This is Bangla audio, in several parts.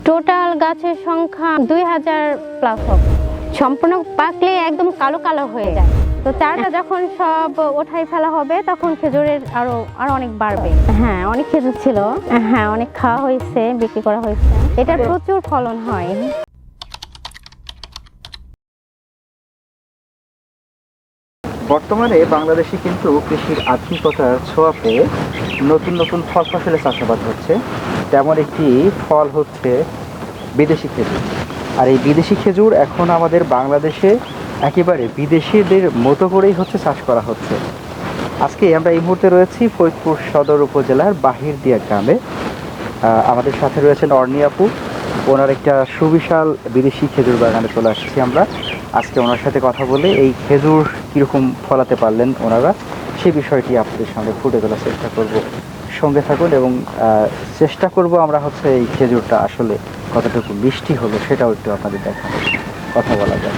টোটাল গাছের সংখ্যা 2000 প্লাস হবে। সম্পূর্ণ পাকলে একদম কালো কালো হয়ে যায়। তো চারাটা যখন সব ওঠাই ফেলা হবে তখন খেজুরের আরো অনেক বাড়বে। হ্যাঁ, অনেক খেজুর ছিল। হ্যাঁ, অনেক খাওয়া হয়েছে, বিক্রি করা হয়েছে। এটার প্রচুর ফলন হয়। বর্তমানে বাংলাদেশে কিন্তু কৃষির আধুনিকতার ছোঁয়া পেয়ে নতুন নতুন ফল ফসলের চাষাবাদ হচ্ছে। তেমন একটি ফল হচ্ছে বিদেশি খেজুর। আর এই বিদেশি খেজুর এখন আমাদের বাংলাদেশে একেবারে বিদেশিদের মতো করেই হচ্ছে চাষ করা হচ্ছে। আজকে আমরা এই মুহূর্তে রয়েছি ফরিদপুর সদর উপজেলার বাহিরদিয়া গ্রামে। আমাদের সাথে রয়েছেন অর্ণি আপু। ওনার একটা সুবিশাল বিদেশি খেজুর বাগানে চলে আসছি আমরা। আজকে ওনার সাথে কথা বলে এই খেজুর কীরকম ফলাতে পারলেন ওনারা, সেই বিষয়টি আপনাদের সামনে ফুটে তোলার চেষ্টা করব। সঙ্গে থাকুন এবং চেষ্টা করব আমরা হচ্ছে এই খেজুরটা আসলে কতটুকু মিষ্টি হলো সেটাও একটু আপনাদের দেখাবো, কথা বলা যায়।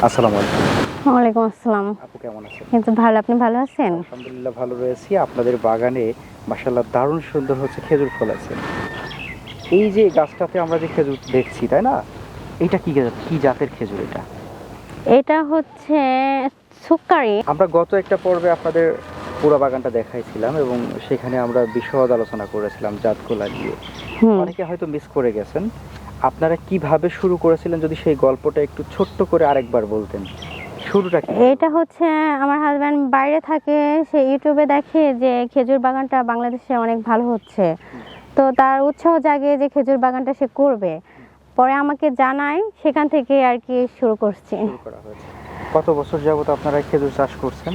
আসসালামু আলাইকুম। ওয়ালাইকুম আসসালাম। আপু কেমন আছেন? কিন্তু ভালো, আপনি ভালো আছেন? আলহামদুলিল্লাহ ভালো রয়েছি। আপনাদের বাগানে মাশাআল্লাহ দারুণ সুন্দর হচ্ছে খেজুর ফলেছে। এই যে গাছটাতে আমরা যে খেজুর দেখছি, তাই না, এটা কি জাতের খেজুর? এটা হচ্ছে সুক্কারি। আমরা গত একটা পর্বে আপনাদের পুরো বাগানটা দেখাইছিলাম এবং সেখানে আমরা বিশদ আলোচনা করেছিলাম জাতগুলা নিয়ে। অনেকে হয়তো মিস করে গেছেন। আপনারা কিভাবে শুরু করেছিলেন যদি সেই গল্পটা একটু ছোট্ট করে আরেকবার বলতেন, শুরুটা কি? এটা হচ্ছে আমার হাজব্যান্ড বাইরে থাকে, সে ইউটিউবে দেখে যে খেজুর বাগানটা বাংলাদেশে অনেক ভালো হচ্ছে, তো তার উৎসাহ জাগে যে খেজুর বাগানটা সে করবে। পরে আমাকে জানায়, সেখান থেকে আর কি শুরু করছি। কত বছর যাবত আপনারা খেজুর চাষ করছেন?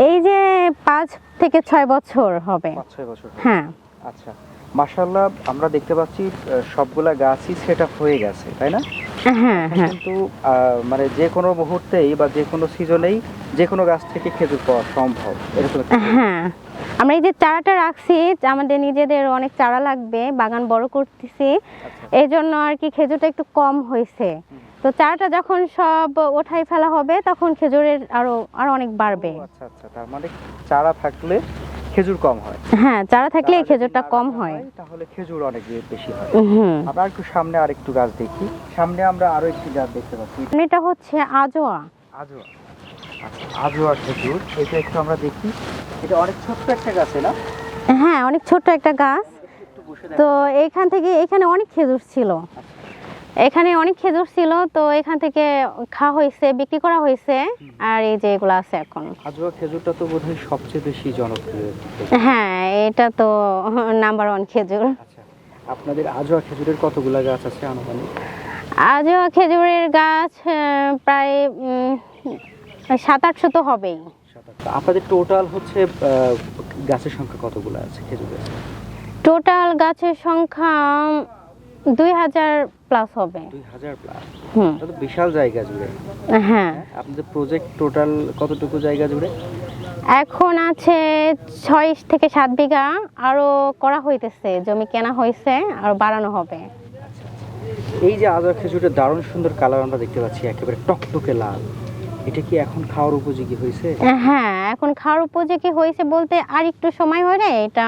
এই যে 5 থেকে 6 বছর হবে। 5-6 বছর। হ্যাঁ। আচ্ছা, মাশাআল্লাহ আমরা দেখতে পাচ্ছি সবগুলা গাছই সেটআপ হয়ে গেছে, তাই না? হ্যাঁ হ্যাঁ। কিন্তু মানে যে কোনো মুহূর্তেই বা যে কোনো সিজনেই যে কোনো গাছ থেকে খেজুর পাওয়া সম্ভব, এরকম? হ্যাঁ, আমরা এই যে চারাটা রাখছি, আমাদের নিজেদের অনেক চারা লাগবে, বাগান বড় করতেছি, এই জন্য আর কি খেজুরটা একটু কম হয়েছে। তো চারাটা যখন সব ওঠাই ফেলা হবে তখন খেজুরের আরো অনেক বাড়বে। আচ্ছা আচ্ছা, তার মানে চারা থাকলে খেজুর কম হয়? হ্যাঁ, চারা থাকলে খেজুরটা কম হয়, তাহলে খেজুর অনেক বেশি হয়। আমরা একটু সামনে আরেকটু গাছ দেখি। সামনে আমরা আরো একটি গাছ দেখতে পাচ্ছি। এটা হচ্ছে আজোয়া। আজোয়া, আচ্ছা, আজোয়া খেজুর। এটা একটু আমরা দেখি। এটা অনেক ছোট্ট একটা গাছ, না? হ্যাঁ, অনেক ছোট্ট একটা গাছ। তো এখানে অনেক খেজুর ছিল, এখানে অনেক খেজুর ছিল, তো এখান থেকে খাওয়া হয়েছে, বিক্রি করা হয়েছে। আর এই যে এগুলো আছে এখন। আজোয়া খেজুরটা তো বোধহয় সবচেয়ে বেশি জনপ্রিয়। হ্যাঁ, এটা তো নাম্বার 1 খেজুর। আচ্ছা, আপনাদের আজোয়া খেজুরের কতগুলা গাছ আছে আনুমানিক? আজোয়া খেজুরের গাছ প্রায় 700-800 তো হবেই। আপনাদের টোটাল হচ্ছে গাছের সংখ্যা কতগুলো আছে খেজুর গাছ? টোটাল গাছের সংখ্যা 2000 প্লাস হবে। 2000 প্লাস? এটা তো বিশাল জায়গা জুড়ে। হ্যাঁ। আপনাদের প্রজেক্ট টোটাল কতটুকু জায়গা জুড়ে? এখন আছে 6 থেকে 7 বিঘা, আরো করা হইতেছে, জমি কেনা হয়েছে, আর বাড়ানো হবে। এই যে আজোয়া খেজুরের দারুণ সুন্দর কালার আমরা দেখতে পাচ্ছি, একেবারে টকটকে লাল, এটা কি এখন খাওয়ার উপযোগী হয়েছে? হ্যাঁ, এখন খাওয়ার উপযোগী হয়েছে বলতে আর একটু সময় হলে এটা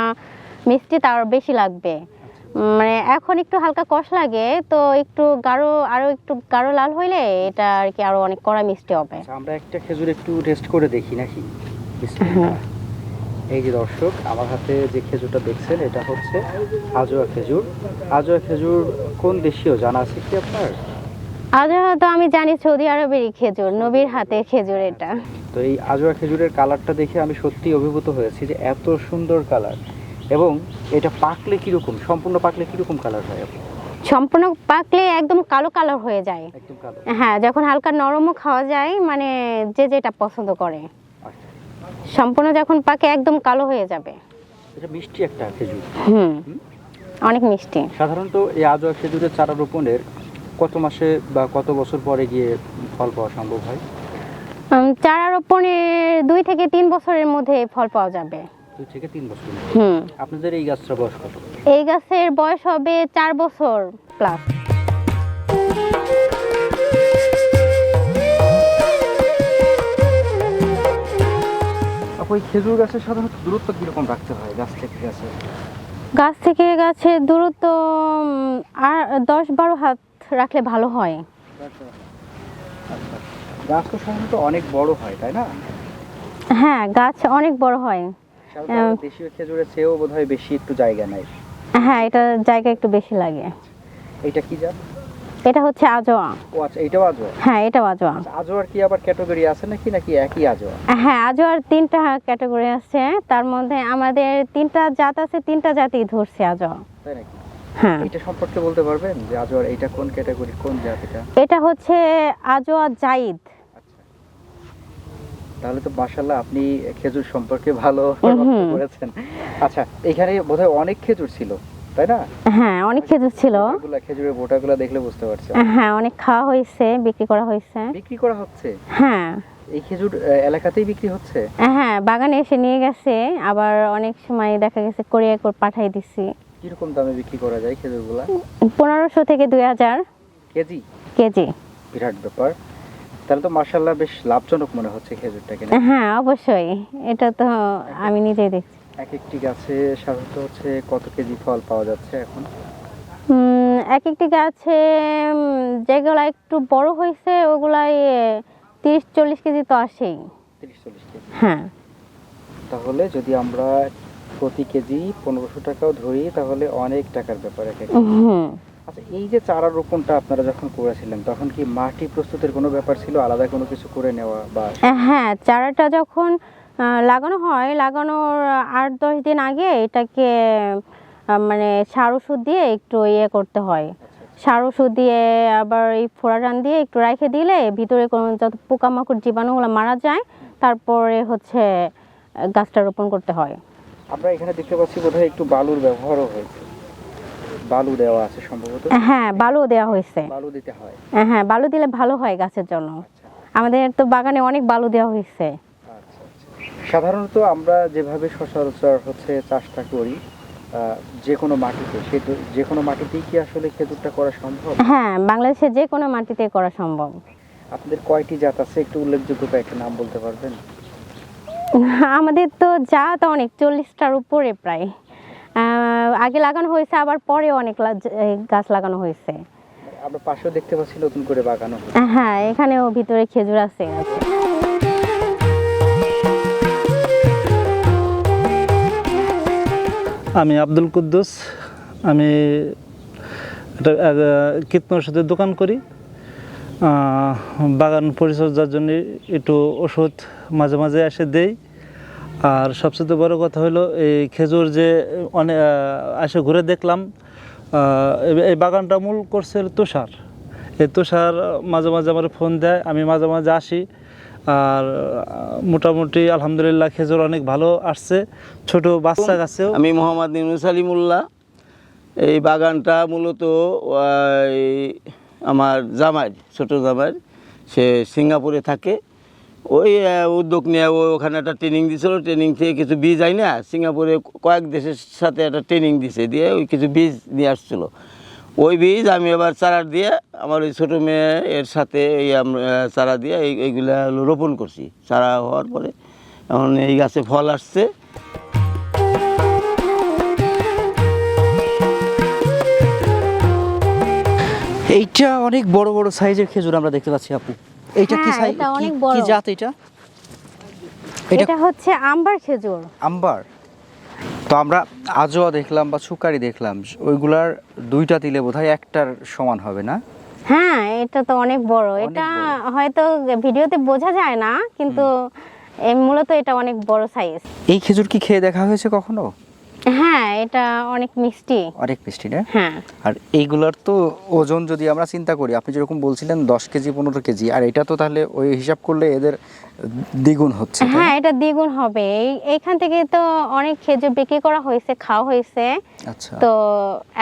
মিষ্টি তার বেশি লাগবে। মানে এখন একটু হালকা কষ লাগে, তো আরো একটু গাঢ় লাল হইলে এটা আর কি আরো অনেক কড়া মিষ্টি হবে। আমরা একটা খেজুর একটু টেস্ট করে দেখি নাকি? এই যে দর্শক, আমার হাতে যে খেজুরটা দেখছেন এটা হচ্ছে আজোয়া খেজুর। আজোয়া খেজুর কোন দেশীয় জানা আছে কি আপনার? আজোয়া তো আমি জানি সৌদি আরবেরই খেজুর, নবীর হাতের খেজুর এটা। তো এই আজোয়া খেজুরের কালারটা দেখে আমি সত্যি অভিভূত হয়েছি যে এত সুন্দর কালার। এবং এটা পাকলে কিরকম, সম্পূর্ণ পাকলে কিরকম কালার হয়? সম্পূর্ণ পাকলে একদম কালো কালার হয়ে যায়। একদম কালো? হ্যাঁ, যখন হালকা নরমও খাওয়া যায়, মানে যে যেটা পছন্দ করে। সম্পূর্ণ যখন পাকে একদম কালো হয়ে যাবে। এটা মিষ্টি একটা খেজুর। অনেক মিষ্টি। সাধারণত এই আজোয়া খেজুরের চারা রোপণের কত মাসে বা কত বছর পরে গিয়ে ফল পাওয়া সম্ভব হয়? চারা রোপণের 2 থেকে 3 বছরের মধ্যে ফল পাওয়া যাবে। 2 থেকে 3 বছর? আপনাদের এই গাছটার বয়স কত? এই গাছের বয়স হবে 4 বছর প্লাস। ওই খেজুর গাছের সাধারণত দূরত্ব কিরকম রাখতে হয় গাছ থেকে গাছে? গাছ থেকে গাছের দূরত্ব আর 10-12 হাত রাখলে ভালো হয়। আচ্ছা, গাছ তো সাধারণত অনেক বড় হয় তাই না? হ্যাঁ, গাছ অনেক বড় হয়। সাধারণত আমরা দেশীয় খেজুরের চেয়েও বোধহয় বেশি একটু জায়গা নেয়। হ্যাঁ, এটা জায়গা একটু বেশি লাগে। এটা কি জাত? এটা হচ্ছে আজোয়া। ও আচ্ছা, এটাও আজোয়া। হ্যাঁ, এটাও আজোয়া। আচ্ছা, আজোয়ার কি আবার ক্যাটাগরি আছে নাকি একই আজোয়া? হ্যাঁ, আজোয়ার 3টা ক্যাটাগরি আছে, তার মধ্যে আমাদের 3টা জাত আছে, 3টা জাতই ধরছে আজোয়া। তাই নাকি? হ্যাঁ, এটা সম্পর্কে বলতে পারবেন যে আজওয়ার এটা কোন ক্যাটাগরি, কোন জাত এটা? এটা হচ্ছে আজোয়া জাইদ। আচ্ছা, তাহলে তো মাশাআল্লাহ আপনি খেজুর সম্পর্কে ভালো রপ্ত করেছেন। আচ্ছা, এখানে বোধহয় অনেক খেজুর ছিল তাই না? হ্যাঁ, অনেক খেজুর ছিল। খেজুরের বোটাগুলো দেখলে বুঝতে পারছি। হ্যাঁ, অনেক খাওয়া হয়েছে, বিক্রি করা হয়েছে। বিক্রি করা হচ্ছে? হ্যাঁ। এই খেজুর এলাকাতেই বিক্রি হচ্ছে? হ্যাঁ, বাগানে এসে নিয়ে গেছে, আবার অনেক সময় দেখা গেছে কোরিয়া করে পাঠিয়ে দিছি। কিরকম দামে বিক্রি করা যায় খেজুরগুলা? 1500 থেকে 2000 কেজি? কেজি। বিরাট ব্যাপার। তাহলে তো মাশাআল্লাহ বেশ লাভজনক মনে হচ্ছে খেজুরটাকে না? হ্যাঁ, অবশ্যই, এটা তো আমি নিজেই দেখছি। এক একটি গাছে সাধারণত হচ্ছে কত কেজি ফল পাওয়া যাচ্ছে এখন? এক একটি গাছে যেগুলা একটু বড় হয়েছে ওগুলাই 30-40 কেজি তো আসেই। 30-40 কেজি। হ্যাঁ। তাহলে যদি আমরা প্রতি কেজি 1500 টাকাও ধরি তাহলে অনেক টাকার ব্যাপার এক এক। আচ্ছা, এই যে চারা রোপণটা আপনারা যখন করেছিলেন তখন কি মাটি প্রস্তুতের কোনো ব্যাপার ছিল, আলাদা কোনো কিছু করে নেওয়া বা? হ্যাঁ, চারাটা যখন লাগানো হয়, লাগানোর 8-10 দিন আগে এটাকে মানে সার ওষুধ দিয়ে একটু করতে হয়। সার ওষুধ দিয়ে আবার এই ফোড়াটান দিয়ে একটু রেখে দিলে ভিতরে কোনো যত পোকামাকড় জীবাণুগুলো মারা যায়, তারপরে হচ্ছে গাছটা রোপণ করতে হয়। আমরা এখানে দেখতে পাচ্ছি বোধহয় একটু বালুর ব্যবহারও হয়েছে, বালু দেওয়া আছে সম্ভবত। হ্যাঁ, বালু দেওয়া হয়েছে। বালু দিতে হয়? হ্যাঁ, বালু দিলে ভালো হয় গাছের জন্য। আমাদের তো বাগানে অনেক বালু দেওয়া হয়েছে। আচ্ছা আচ্ছা। সাধারণত আমরা যেভাবে সচরাচর হচ্ছে চাষটা করি যে কোনো মাটিতে, যে কোনো মাটিতেই কি আসলে খেজুরটা করা সম্ভব? হ্যাঁ, বাংলাদেশে যে কোনো মাটিতে করা সম্ভব। আপনাদের কয়টি জাত আছে, একটু উল্লেখযোগ্য কয়েকটা নাম বলতে পারবেন? আমাদের তো জাত অনেক, 40টার উপরে প্রায়। আগে লাগানো হয়েছে, আবার পরে অনেক গাছ লাগানো হয়েছে। আমরা পাশেও দেখতে পাচ্ছি নতুন করে বাগানো। হ্যাঁ, এখানেও ভিতরে খেজুর আছে। আমি আব্দুল কুদ্দুস, আমি একটা কীটনাশকের দোকান করি। বাগান পরিচর্যার জন্য একটু ওষুধ মাঝে মাঝে এসে দেই। আর সবচেয়ে বড় কথা হলো এই খেজুর যে অনেক এসে ঘুরে দেখলাম, এই বাগানটা মূল করছে তুষার। এই তুষার মাঝে মাঝে আমার ফোন দেয়, আমি মাঝে মাঝে আসি। আর মোটামুটি আলহামদুলিল্লাহ খেজুর অনেক ভালো আসছে, ছোট বাচ্চা গাছেও। আমি মোহাম্মদ ইউনুস আলিমুল্লাহ। এই বাগানটা মূলত আমার জামাই, ছোট জামাই, সে সিঙ্গাপুরে থাকে। ওই উদ্যোগ নিয়ে ওখানে একটা ট্রেনিং দিয়েছিল, ট্রেনিং থেকে কিছু বীজ আই না সিঙ্গাপুরে কয়েক দেশের সাথে একটা ট্রেনিং দিছে, দিয়ে ওই কিছু বীজ নিয়ে আসছিল। ওই বীজ আমি এবার চারা দিয়ে আমার ওই ছোটো মেয়ে এর সাথে এই চারা দিয়ে এইগুলো রোপণ করছি। চারা হওয়ার পরে এখন এই গাছে ফল আসছে। এইটা অনেক বড় বড় সাইজের খেজুর আমরা দেখতে পাচ্ছি আপু। এইটা কি হ্যাঁ, সাইজ, এটা অনেক বড়। কি জাত এটা? এটা হচ্ছে আম্বার খেজুর। আম্বার। তো আমরা আজও দেখলাম বা সুকারি দেখলাম, ওইগুলার দুইটা দিলে বোধহয় একটার সমান হবে না? হ্যাঁ, এটা তো অনেক বড়। অনেক এটা বড়। হয়তো ভিডিওতে বোঝা যায় না, কিন্তু মূলত এটা অনেক বড় সাইজ। এই খেজুর কি খেয়ে দেখা হয়েছে কখনো? হ্যাঁ, এটা অনেক মিষ্টি। অনেক মিষ্টি না? হ্যাঁ। আর এইগুলার তো ওজন যদি আমরা চিন্তা করি, আপনি যেরকম বলছিলেন 10 কেজি 15 কেজি, আর এটা তো তাহলে ওই হিসাব করলে এদের দ্বিগুণ হচ্ছে। তাই না? হ্যাঁ, এটা দ্বিগুণ হবে। এইখান থেকে তো অনেক খেজুর বিক্রি করা হয়েছে, খাওয়া হয়েছে। আচ্ছা, তো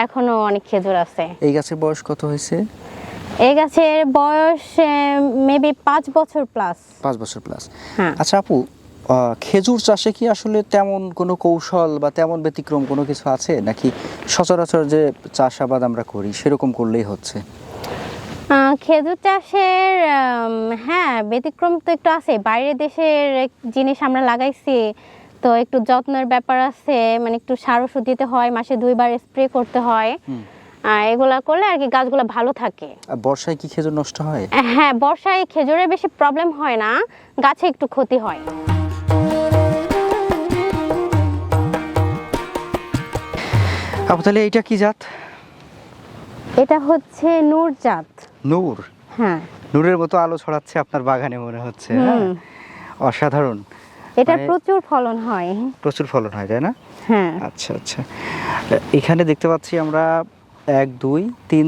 এখনো অনেক খেজুর আছে। এই গাছের বয়স কত হয়েছে? এই গাছের বয়স মেবি 5 বছর প্লাস। 5 বছর প্লাস। হ্যাঁ। আচ্ছা আপু, খেজুর চাষে কি আসলে তেমন কোনো কৌশল বা তেমন ব্যতিক্রম কোনো কিছু আছে, নাকি সচরাচর যে চাষাবাদ আমরা করি সেরকম করলেই হচ্ছে? খেজুর চাষের হ্যাঁ ব্যতিক্রম তো একটু আছে। বাইরের দেশের জিনিস আমরা লাগাইছি, তো একটু যত্নের ব্যাপার আছে, মানে একটু সার ওষুধ দিতে হয়, মাসে 2 বার স্প্রে করতে হয়। এগুলা করলে আর কি গাছগুলো ভালো থাকে। আর বর্ষায় কি খেজুর নষ্ট হয়? হ্যাঁ, বর্ষায় খেজুরের বেশি প্রবলেম হয় না, গাছে একটু ক্ষতি হয়। আপু তাহলে এইটা কি জাত? এটা হচ্ছে নূর জাত। নূর? হ্যাঁ, নূরের মতো আলো ছড়াচ্ছে আপনার বাগানে মনে হচ্ছে। হ্যাঁ, অসাধারণ। এটা মানে প্রচুর ফলন হয়। প্রচুর ফলন হয়, তাই না? হ্যাঁ, আচ্ছা আচ্ছা। এখানে দেখতে পাচ্ছি আমরা 1 2 3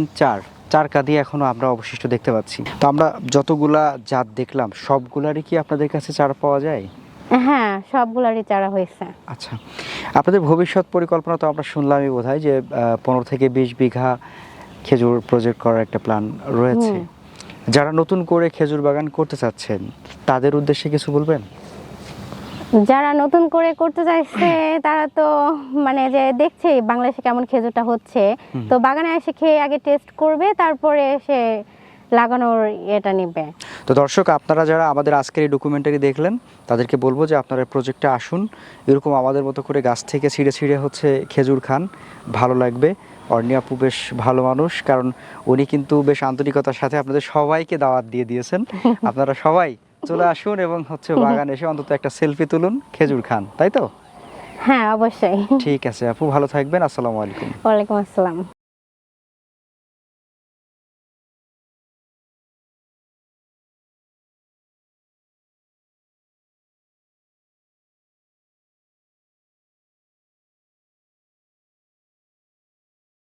4 কাঁদি এখনো আমরা অবশিষ্ট দেখতে পাচ্ছি। তো আমরা যতগুলা জাত দেখলাম সবগুলারই কি আপনাদের কাছে চারা পাওয়া যায়? হ্যাঁ, সবগুলারই চারা হয়েছে। আচ্ছা, আপনাদের ভবিষ্যৎ পরিকল্পনা তো আমরা শুনলামই বোধহয় যে 15 থেকে 20 বিঘা খেজুর প্রজেক্ট করার একটা প্ল্যান রয়েছে। যারা নতুন করে খেজুর বাগান করতে চাচ্ছেন তাদের উদ্দেশ্যে কিছু বলবেন? যারা নতুন করে করতে চাইছে তারা তো মানে যে দেখছে বাংলাদেশে কেমন খেজুরটা হচ্ছে, তো বাগানে এসে খেয়ে আগে টেস্ট করবে, তারপরে এসে লাগানোর এটা নেবে। তো দর্শক, আপনারা যারা আমাদের আজকের এই ডকুমেন্টারি দেখলেন তাদেরকে বলবো যে আপনারা প্রজেক্টে আসুন, এরকম আমাদের মতো করে গাছ থেকে ছিঁড়ে ছিঁড়ে হচ্ছে খেজুর খান, ভালো লাগবে। অর্ণি আপু বেশ ভালো মানুষ, কারণ উনি কিন্তু বেশ আন্তরিকতার সাথে আপনাদের সবাইকে দাওয়াত দিয়ে দিয়েছেন। আপনারা সবাই চলে আসুন এবং হচ্ছে বাগানে এসে অন্তত একটা সেলফি তুলুন, খেজুর খান, তাই তো? হ্যাঁ, অবশ্যই। ঠিক আছে আপু, ভালো থাকবেন। আসসালামু আলাইকুম। ওয়ালাইকুম আসসালাম।